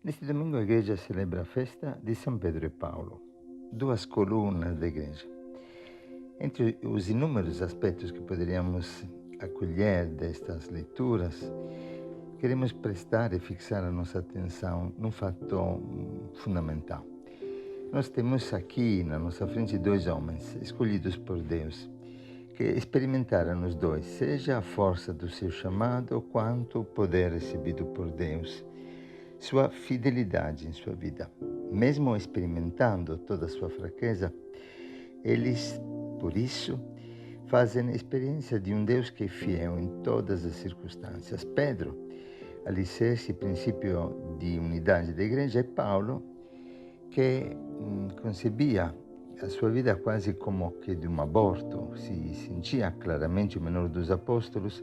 Neste domingo a igreja celebra a festa de São Pedro e Paulo, duas colunas da igreja. Entre os inúmeros aspectos que poderíamos acolher destas leituras, queremos prestar e fixar a nossa atenção num fator fundamental. Nós temos aqui na nossa frente dois homens escolhidos por Deus, que experimentaram os dois, seja a força do seu chamado, quanto o poder recebido por Deus, sua fidelidade em sua vida. Mesmo experimentando toda a sua fraqueza, eles, por isso, fazem a experiência de um Deus que é fiel em todas as circunstâncias. Pedro, alicerce e princípio de unidade da igreja, e Paulo, que concebia a sua vida quase como que de um aborto. Se sentia claramente o menor dos apóstolos,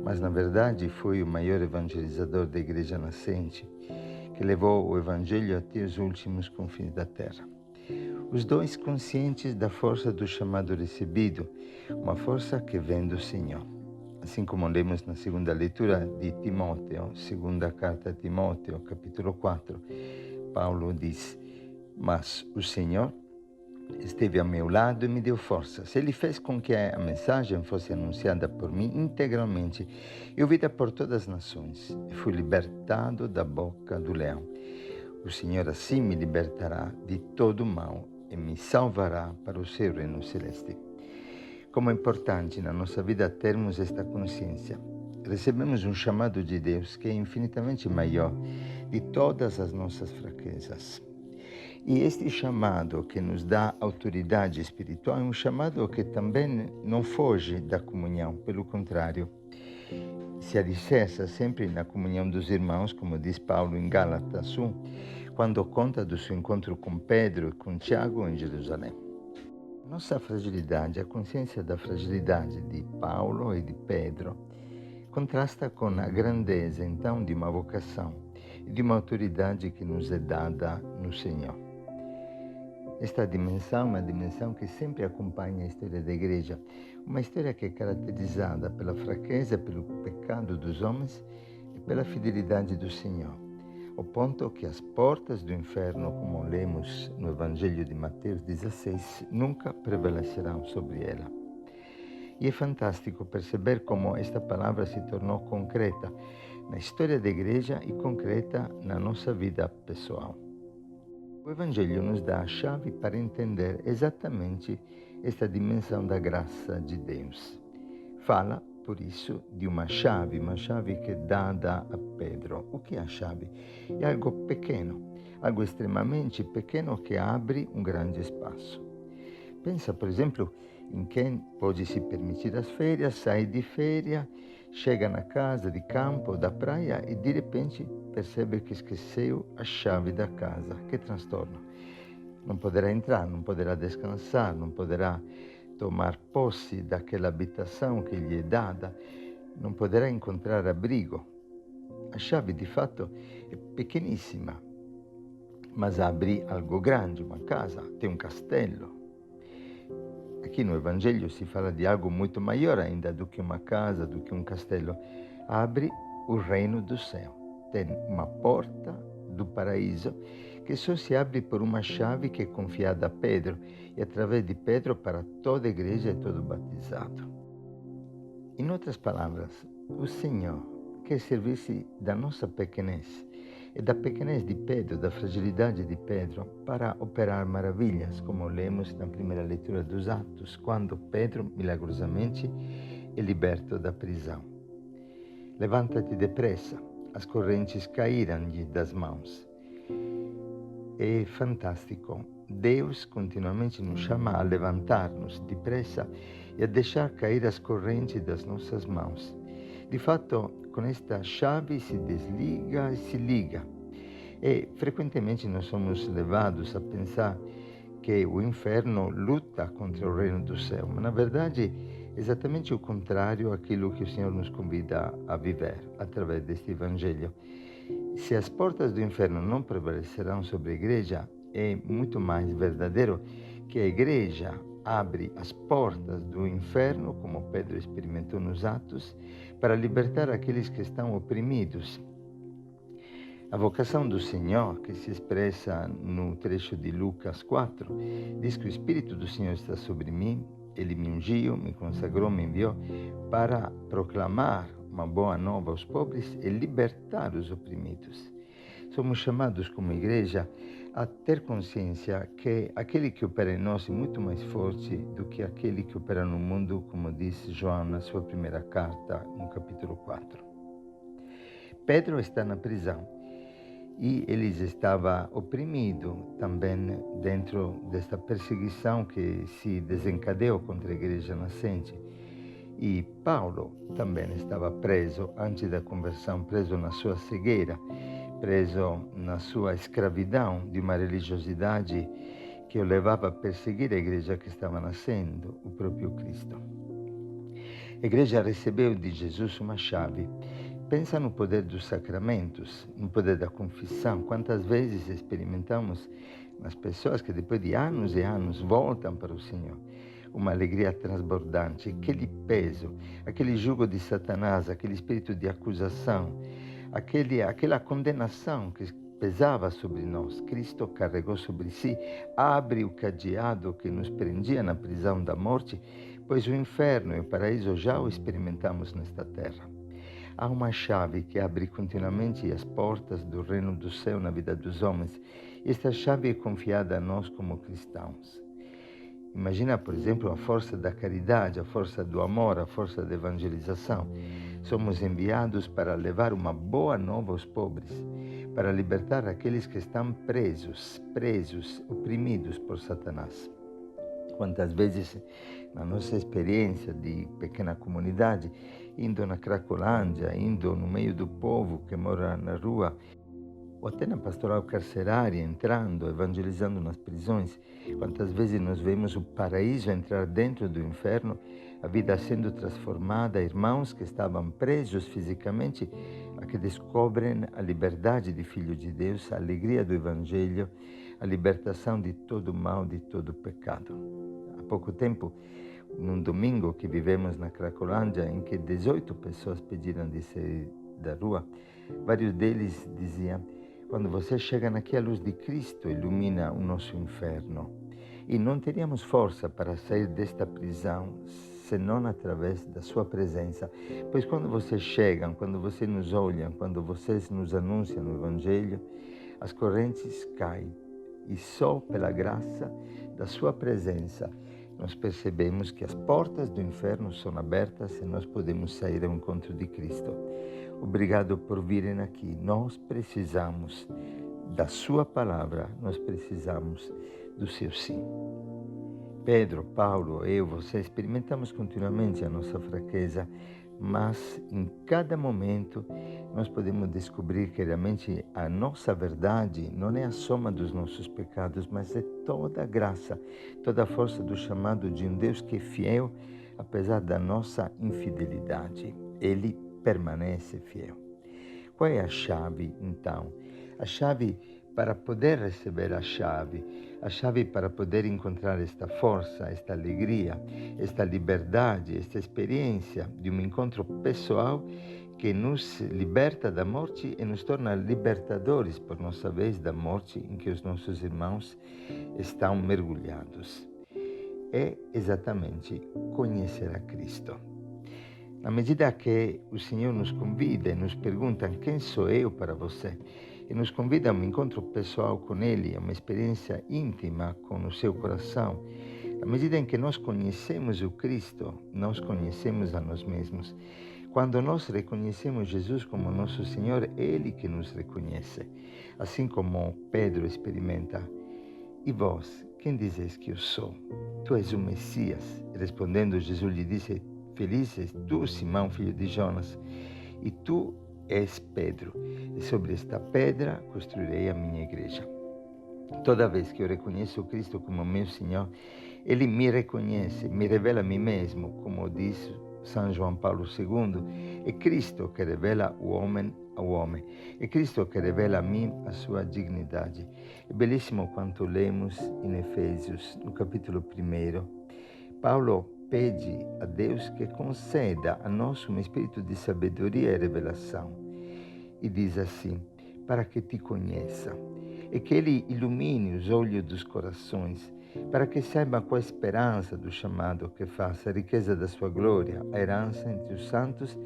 mas na verdade foi o maior evangelizador da igreja nascente, que levou o evangelho até os últimos confins da terra. Os dois conscientes da força do chamado recebido, uma força que vem do Senhor. Assim como lemos na segunda leitura de Timóteo, segunda carta a Timóteo, capítulo 4, Paulo diz: "Mas o Senhor esteve a meu lado e me deu forças. Ele fez com que a mensagem fosse anunciada por mim integralmente e ouvida por todas as nações. E fui libertado da boca do leão. O Senhor assim me libertará de todo o mal e me salvará para o seu reino celeste." Como é importante na nossa vida termos esta consciência. Recebemos um chamado de Deus que é infinitamente maior de todas as nossas fraquezas. E este chamado que nos dá autoridade espiritual é um chamado que também não foge da comunhão, pelo contrário, se alicerça sempre na comunhão dos irmãos, como diz Paulo em Gálatas 1, quando conta do seu encontro com Pedro e com Tiago em Jerusalém. Nossa fragilidade, a consciência da fragilidade de Paulo e de Pedro, contrasta com a grandeza, então, de uma vocação e de uma autoridade que nos é dada no Senhor. Esta dimensão é uma dimensão que sempre acompanha a história da igreja, uma história que é caracterizada pela fraqueza, pelo pecado dos homens e pela fidelidade do Senhor, ao ponto que as portas do inferno, como lemos no Evangelho de Mateus 16, nunca prevalecerão sobre ela. E é fantástico perceber como esta palavra se tornou concreta na história da igreja e concreta na nossa vida pessoal. O Evangelho nos dá a chave para entender exatamente esta dimensão da graça de Deus. Fala, por isso, de uma chave que é dada a Pedro. O que é a chave? É algo pequeno, algo extremamente pequeno que abre um grande espaço. Pensa, por exemplo, em quem pode se permitir as férias, sai de férias, chega na casa de campo, da praia e de repente percebe que esqueceu a chave da casa. Que transtorno! Não poderá entrar, não poderá descansar, não poderá tomar posse daquela habitação que lhe é dada, não poderá encontrar abrigo. A chave, de fato, é pequenissima, mas abre algo grande, uma casa, tem um castelo. Aqui no Evangelho se fala de algo muito maior ainda do que uma casa, do que um castelo. Abre o reino do céu. Tem uma porta do paraíso que só se abre por uma chave que é confiada a Pedro e através de Pedro para toda a igreja e todo batizado. Em outras palavras, o Senhor quer servir-se da nossa pequenez e da pequenez de Pedro, da fragilidade de Pedro, para operar maravilhas, como lemos na primeira leitura dos Atos, quando Pedro, milagrosamente, é liberto da prisão. Levanta-te depressa, as correntes caíram-lhe das mãos. É fantástico. Deus continuamente nos chama a levantar-nos depressa e a deixar cair as correntes das nossas mãos. De fato, com esta chave se desliga e se liga. E frequentemente nós somos levados a pensar que o inferno luta contra o reino do céu, mas na verdade é exatamente o contrário àquilo que o Senhor nos convida a viver através deste Evangelho. Se as portas do inferno não prevalecerão sobre a igreja, é muito mais verdadeiro que a igreja abre as portas do inferno, como Pedro experimentou nos Atos, para libertar aqueles que estão oprimidos. A vocação do Senhor, que se expressa no trecho de Lucas 4, diz que o Espírito do Senhor está sobre mim, Ele me ungiu, me consagrou, me enviou para proclamar uma boa nova aos pobres e libertar os oprimidos. Somos chamados como igreja a ter consciência que aquele que opera em nós é muito mais forte do que aquele que opera no mundo, como diz João na sua primeira carta, no capítulo 4. Pedro está na prisão e ele estava oprimido também dentro desta perseguição que se desencadeou contra a igreja nascente. E Paulo também estava preso antes da conversão, preso na sua cegueira, preso na sua escravidão de uma religiosidade que o levava a perseguir a igreja que estava nascendo, o próprio Cristo. A igreja recebeu de Jesus uma chave. Pensa no poder dos sacramentos, no poder da confissão. Quantas vezes experimentamos nas pessoas que depois de anos e anos voltam para o Senhor uma alegria transbordante, aquele peso, aquele jugo de Satanás, aquele espírito de acusação, aquela condenação que pesava sobre nós, Cristo carregou sobre si, abre o cadeado que nos prendia na prisão da morte, pois o inferno e o paraíso já o experimentamos nesta terra. Há uma chave que abre continuamente as portas do reino do céu na vida dos homens. Esta chave é confiada a nós como cristãos. Imagina, por exemplo, a força da caridade, a força do amor, a força da evangelização. Somos enviados para levar uma boa nova aos pobres, para libertar aqueles que estão presos, oprimidos por Satanás. Quantas vezes, na nossa experiência de pequena comunidade, indo na Cracolândia, indo no meio do povo que mora na rua, ou até na pastoral carcerária, entrando, evangelizando nas prisões, quantas vezes nós vemos o paraíso entrar dentro do inferno, a vida sendo transformada, irmãos que estavam presos fisicamente, a que descobrem a liberdade de Filho de Deus, a alegria do Evangelho, a libertação de todo o mal, de todo o pecado. Há pouco tempo, num domingo que vivemos na Cracolândia, em que 18 pessoas pediram de sair da rua, vários deles diziam: quando você chega naqui, a luz de Cristo ilumina o nosso inferno. E não teríamos força para sair desta prisão senão através da sua presença. Pois quando vocês chegam, quando vocês nos olham, quando vocês nos anunciam o Evangelho, as correntes caem. E só pela graça da sua presença nós percebemos que as portas do inferno são abertas e nós podemos sair ao encontro de Cristo. Obrigado por virem aqui. Nós precisamos da sua palavra, nós precisamos do seu sim. Pedro, Paulo, eu, você, experimentamos continuamente a nossa fraqueza, mas em cada momento nós podemos descobrir que realmente a nossa verdade não é a soma dos nossos pecados, mas é toda a graça, toda a força do chamado de um Deus que é fiel, apesar da nossa infidelidade. Ele permanece fiel. Qual é a chave, então? A chave para poder receber a chave para poder encontrar esta força, esta alegria, esta liberdade, esta experiência de um encontro pessoal que nos liberta da morte e nos torna libertadores, por nossa vez, da morte em que os nossos irmãos estão mergulhados. É exatamente conhecer a Cristo. Na medida que o Senhor nos convida e nos pergunta: quem sou eu para você? E nos convida a um encontro pessoal com Ele, a uma experiência íntima com o seu coração. Na medida em que nós conhecemos o Cristo, nós conhecemos a nós mesmos. Quando nós reconhecemos Jesus como nosso Senhor, é Ele que nos reconhece. Assim como Pedro experimenta: e vós, quem dizes que eu sou? Tu és o Messias. Respondendo, Jesus lhe disse: feliz és tu, Simão, filho de Jonas, e tu és Pedro, e sobre esta pedra construirei a minha igreja. Toda vez que eu reconheço Cristo como meu Senhor, Ele me reconhece, me revela a mim mesmo, como diz São João Paulo II. É Cristo que revela o homem ao homem, é Cristo que revela a mim a sua dignidade. É belíssimo quanto lemos em Efésios, no capítulo 1, Paulo pede a Deus que conceda a nós um espírito de sabedoria e revelação. E diz assim: para que te conheça e que Ele ilumine os olhos dos corações, para que saiba qual a esperança do chamado que faz, a riqueza da sua glória, a herança entre os santos,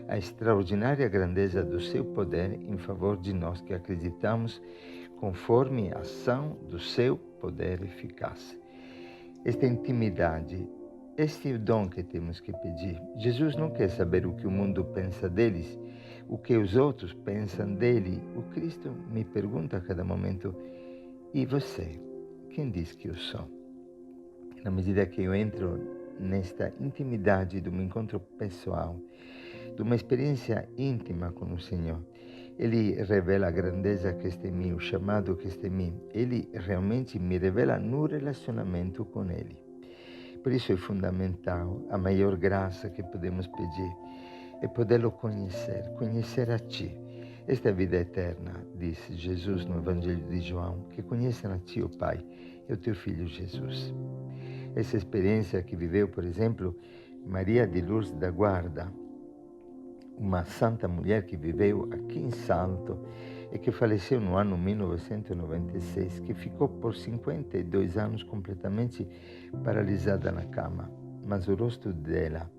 a extraordinária grandeza do seu poder em favor de nós que acreditamos, conforme a ação do seu poder eficaz. Esta intimidade, este é o dom que temos que pedir. Jesus não quer saber o que o mundo pensa deles, o que os outros pensam dele. O Cristo me pergunta a cada momento: e você? Quem diz que eu sou? Na medida que eu entro nesta intimidade de um encontro pessoal, de uma experiência íntima com o Senhor, Ele revela a grandeza que está em mim, o chamado que está em mim. Ele realmente me revela no relacionamento com Ele. Por isso é fundamental, a maior graça que podemos pedir é poderlo conhecer a Ti. Esta é a vida eterna, disse Jesus no Evangelho de João, que conheçam a Ti, o Pai, e o Teu Filho Jesus. Essa experiência que viveu, por exemplo, Maria de Lourdes da Guarda, uma santa mulher que viveu aqui em Salto e que faleceu no ano 1996, que ficou por 52 anos completamente paralisada na cama. Mas o rosto dela,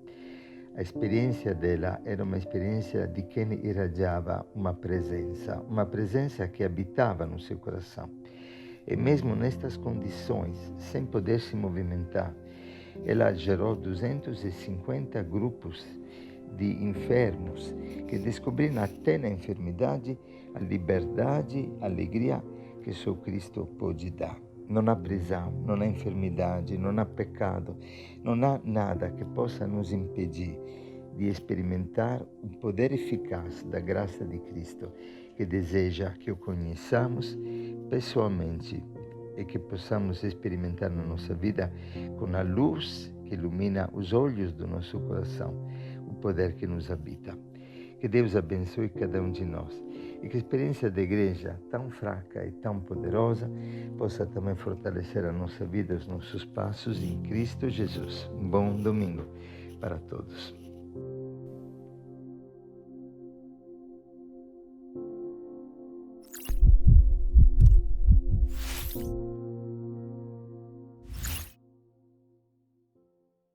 a experiência dela era uma experiência de quem irradiava uma presença que habitava no seu coração. E mesmo nestas condições, sem poder se movimentar, ela gerou 250 grupos de enfermos que descobriram até na enfermidade a liberdade, a alegria que só Cristo pode dar. Não há prisão, não há enfermidade, não há pecado, não há nada que possa nos impedir de experimentar o poder eficaz da graça de Cristo, que deseja que o conheçamos pessoalmente e que possamos experimentar na nossa vida com a luz que ilumina os olhos do nosso coração, o poder que nos habita. Que Deus abençoe cada um de nós e que a experiência da igreja, tão fraca e tão poderosa, possa também fortalecer a nossa vida, os nossos passos em Cristo Jesus. Um bom domingo para todos.